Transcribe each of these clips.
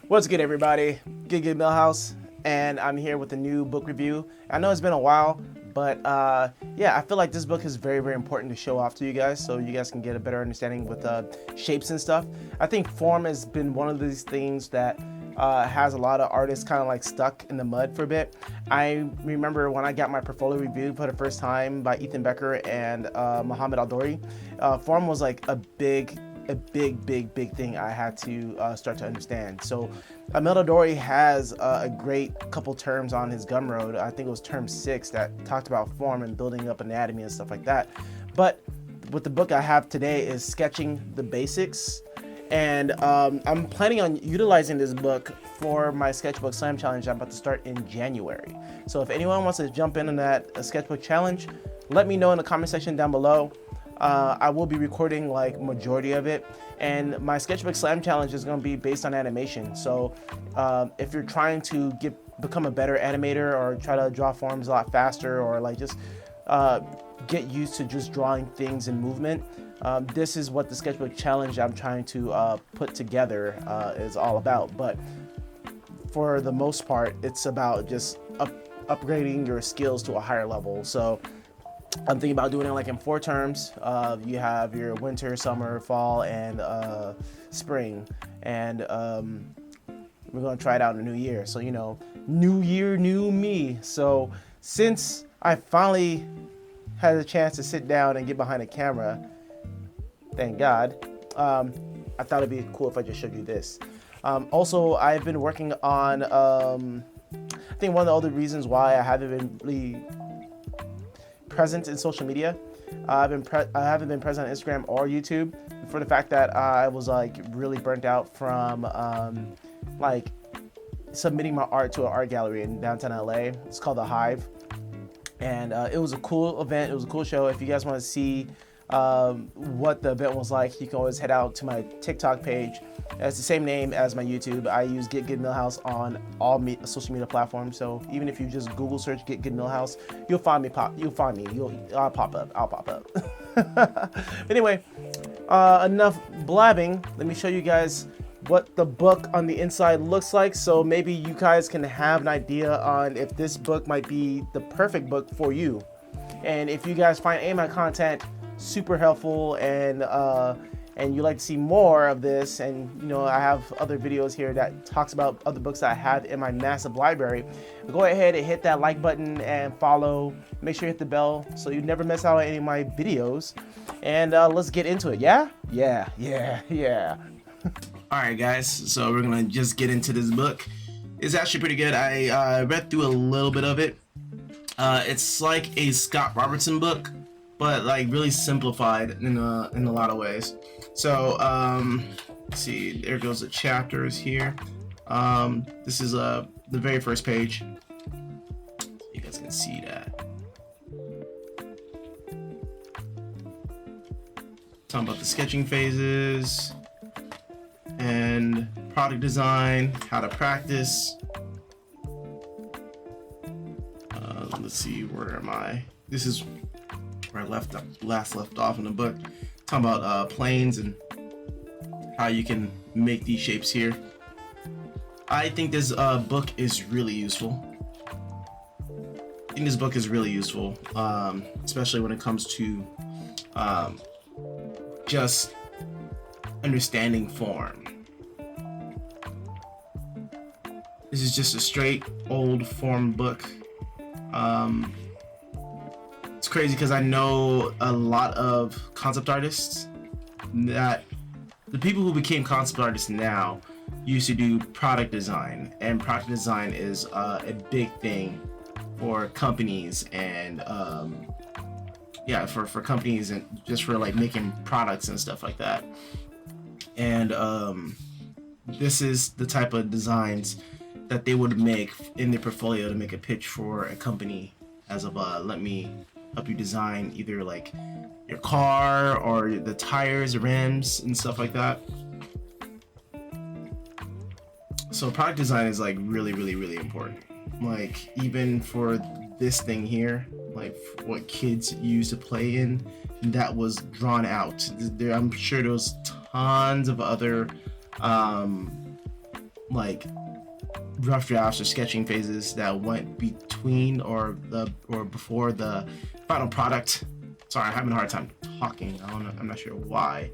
What's good, everybody? GetGudMillhouse, and I'm here with a new book review. I know it's been a while, but yeah, I feel like this book is very, very important to show off to you guys, so you guys can get a better understanding with shapes and stuff. I think form has been one of these things that has a lot of artists kind of like stuck in the mud for a bit. I remember when I got my portfolio reviewed for the first time by Ethan Becker and Mohammed Al-Douri, form was like a big thing I had to start to understand. So Al-Douri has a great couple terms on his Gumroad. I think it was term 6 that talked about form and building up anatomy and stuff like that. But with the book I have today is Sketching the Basics. And I'm planning on utilizing this book for my Sketchbook Slam challenge I'm about to start in January. So if anyone wants to jump in on that sketchbook challenge, let me know in the comment section down below. I will be recording like majority of it, and my Sketchbook Slam challenge is going to be based on animation. So if you're trying to become a better animator, or try to draw forms a lot faster, or like just get used to just drawing things in movement, this is what the Sketchbook challenge I'm trying to put together is all about. But for the most part, it's about just upgrading your skills to a higher level. So I'm thinking about doing it like in 4 terms. You have your winter, summer, fall, and spring. And we're going to try it out in the new year. So, you know, new year, new me. So since I finally had a chance to sit down and get behind a camera, thank God, I thought it'd be cool if I just showed you this. Also, I've been working on, I think one of the other reasons why I haven't been really present in social media. I haven't been present on Instagram or YouTube for the fact that I was like really burnt out from like submitting my art to an art gallery in downtown LA. It's called The Hive, and it was a cool event. It was a cool show. If you guys want to see what the event was like, you can always head out to my TikTok page. It's the same name as my YouTube. I use GetGudMillhouse on all social media platforms. So even if you just Google search GetGudMillhouse, you'll find me. I'll pop up. Anyway, enough blabbing. Let me show you guys what the book on the inside looks like, so maybe you guys can have an idea on if this book might be the perfect book for you. And if you guys find any of my content super helpful, and you like to see more of this, and you know, I have other videos here that talks about other books that I have in my massive library, go ahead and hit that like button and follow. Make sure you hit the bell so you never miss out on any of my videos. And let's get into it. Yeah. All right, guys, so we're gonna just get into this book. It's actually pretty good. I read through a little bit of it. It's like a Scott Robertson book, but like really simplified in a lot of ways. So let's see, there goes the chapters here. This is the very first page. You guys can see that. Talking about the sketching phases and product design, how to practice. Let's see, where am I? This is where I last left off in the book, talking about planes and how you can make these shapes here. I think this book is really useful. Especially when it comes to just understanding form. This is just a straight old form book. It's crazy because I know a lot of concept artists that the people who became concept artists now used to do product design, and product design is a big thing for companies, and for companies, and just for like making products and stuff like that. And this is the type of designs that they would make in their portfolio to make a pitch for a company, as of let me help you design either like your car or the tires, rims, and stuff like that. So product design is like really important. Like even for this thing here, like what kids used to play in, that was drawn out. I'm sure there was tons of other like rough drafts or sketching phases that went between or before the final product. Sorry, I'm having a hard time talking. I'm not sure why,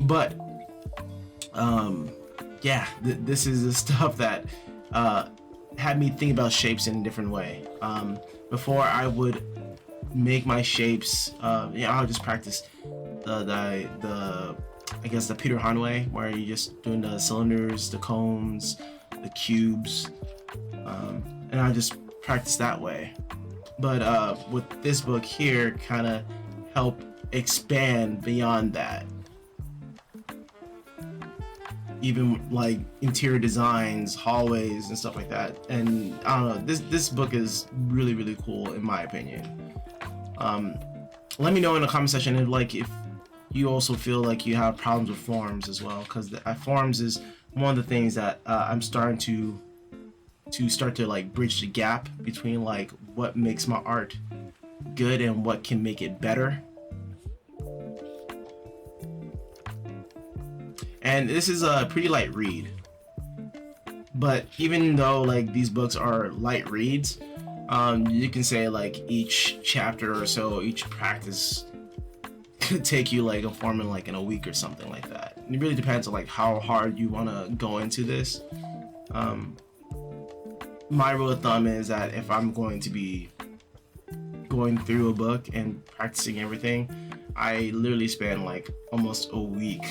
but yeah, this is the stuff that had me think about shapes in a different way. Before I would make my shapes, I'll just practice the I guess the Peter Han way, where you're just doing the cylinders, the cones, the cubes, and I just practice that way. But with this book here, kind of help expand beyond that. Even like interior designs, hallways, and stuff like that. And I don't know, this book is really, really cool in my opinion. Let me know in the comment section if you also feel like you have problems with forms as well, because forms is one of the things that I'm starting to like bridge the gap between like what makes my art good and what can make it better. And this is a pretty light read, but even though like these books are light reads, you can say like each chapter or so, each practice could take you like a form in a week or something like that. And it really depends on like how hard you want to go into this. My rule of thumb is that if I'm going to be going through a book and practicing everything, I literally spend like almost a week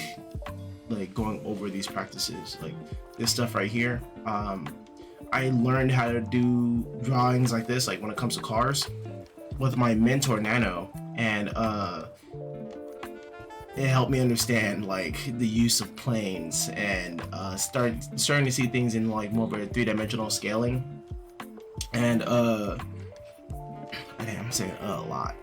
like going over these practices. Like this stuff right here, I learned how to do drawings like this, like when it comes to cars, with my mentor Nano, and it helped me understand like the use of planes and starting to see things in like more of a three-dimensional scaling. And I'm saying a lot.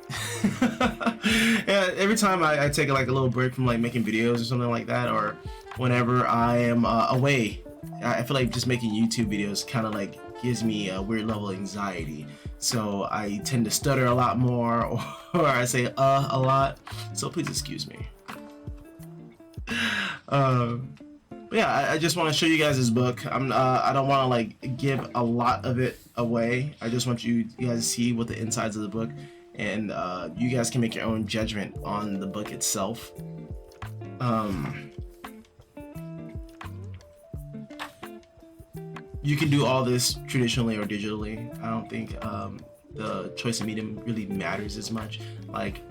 Yeah, every time I take like a little break from like making videos or something like that, or whenever I am away, I feel like just making YouTube videos kind of like gives me a weird level of anxiety. So I tend to stutter a lot more, or I say a lot. So please excuse me. But yeah, I just want to show you guys this book. I don't want to like give a lot of it away. I just want you guys to see what the insides of the book, and you guys can make your own judgment on the book itself. You can do all this traditionally or digitally. I don't think the choice of medium really matters as much. Like,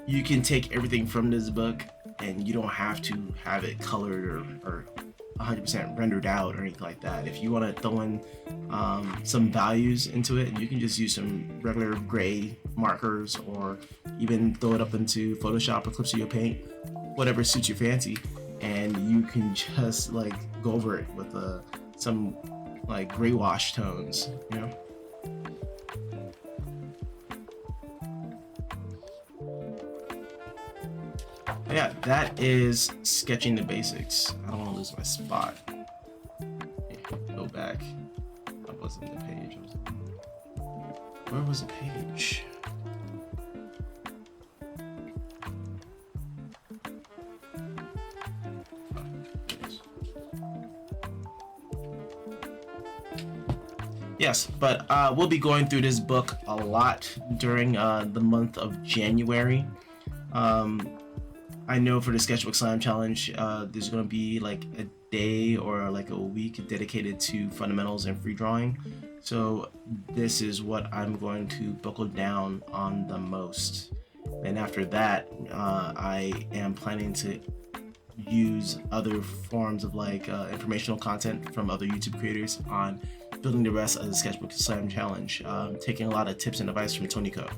you can take everything from this book and you don't have to have it colored or 100% rendered out or anything like that. If you want to throw in some values into it, you can just use some regular gray markers, or even throw it up into Photoshop or Clip Studio Paint, whatever suits your fancy, and you can just like go over it with some like gray wash tones, you know. Yeah, that is sketching the basics. I don't want to lose my spot. Okay, go back. That wasn't the page. Where was the page? Yes, but we'll be going through this book a lot during the month of January. I know for the Sketchbook Slam Challenge, there's going to be like a day or like a week dedicated to fundamentals and free drawing. So this is what I'm going to buckle down on the most. And after that, I am planning to use other forms of like informational content from other YouTube creators on building the rest of the Sketchbook Slam Challenge, taking a lot of tips and advice from Tonyco.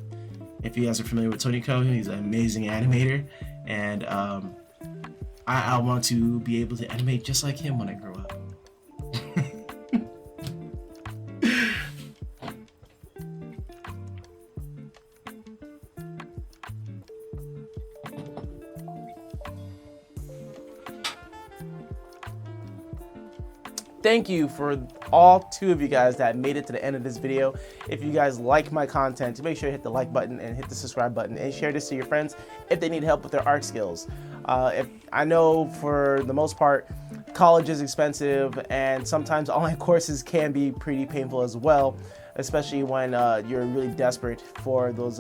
If you guys are familiar with Tonyco, he's an amazing animator, and I want to be able to animate just like him when I grow up. Thank you for all 2 of you guys that made it to the end of this video. If you guys like my content, make sure to hit the like button and hit the subscribe button, and share this to your friends if they need help with their art skills. If I know for the most part, college is expensive, and sometimes online courses can be pretty painful as well, especially when you're really desperate for those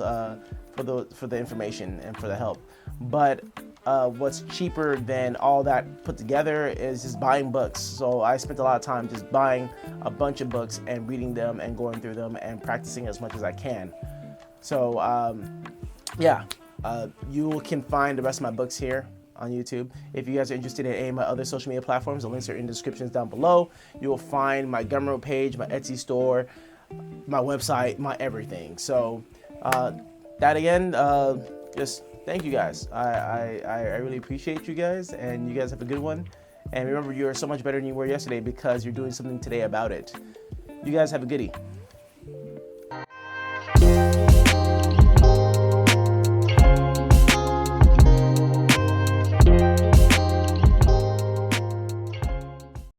for the information and for the help. But what's cheaper than all that put together is just buying books. So I spent a lot of time just buying a bunch of books and reading them and going through them and practicing as much as I can. So yeah, you can find the rest of my books here on YouTube. If you guys are interested in any of my other social media platforms, the links are in the descriptions down below. You will find my Gumroad page, my Etsy store, my website, my everything. So that again, just thank you guys. I really appreciate you guys, and you guys have a good one. And remember, you are so much better than you were yesterday because you're doing something today about it. You guys have a goodie.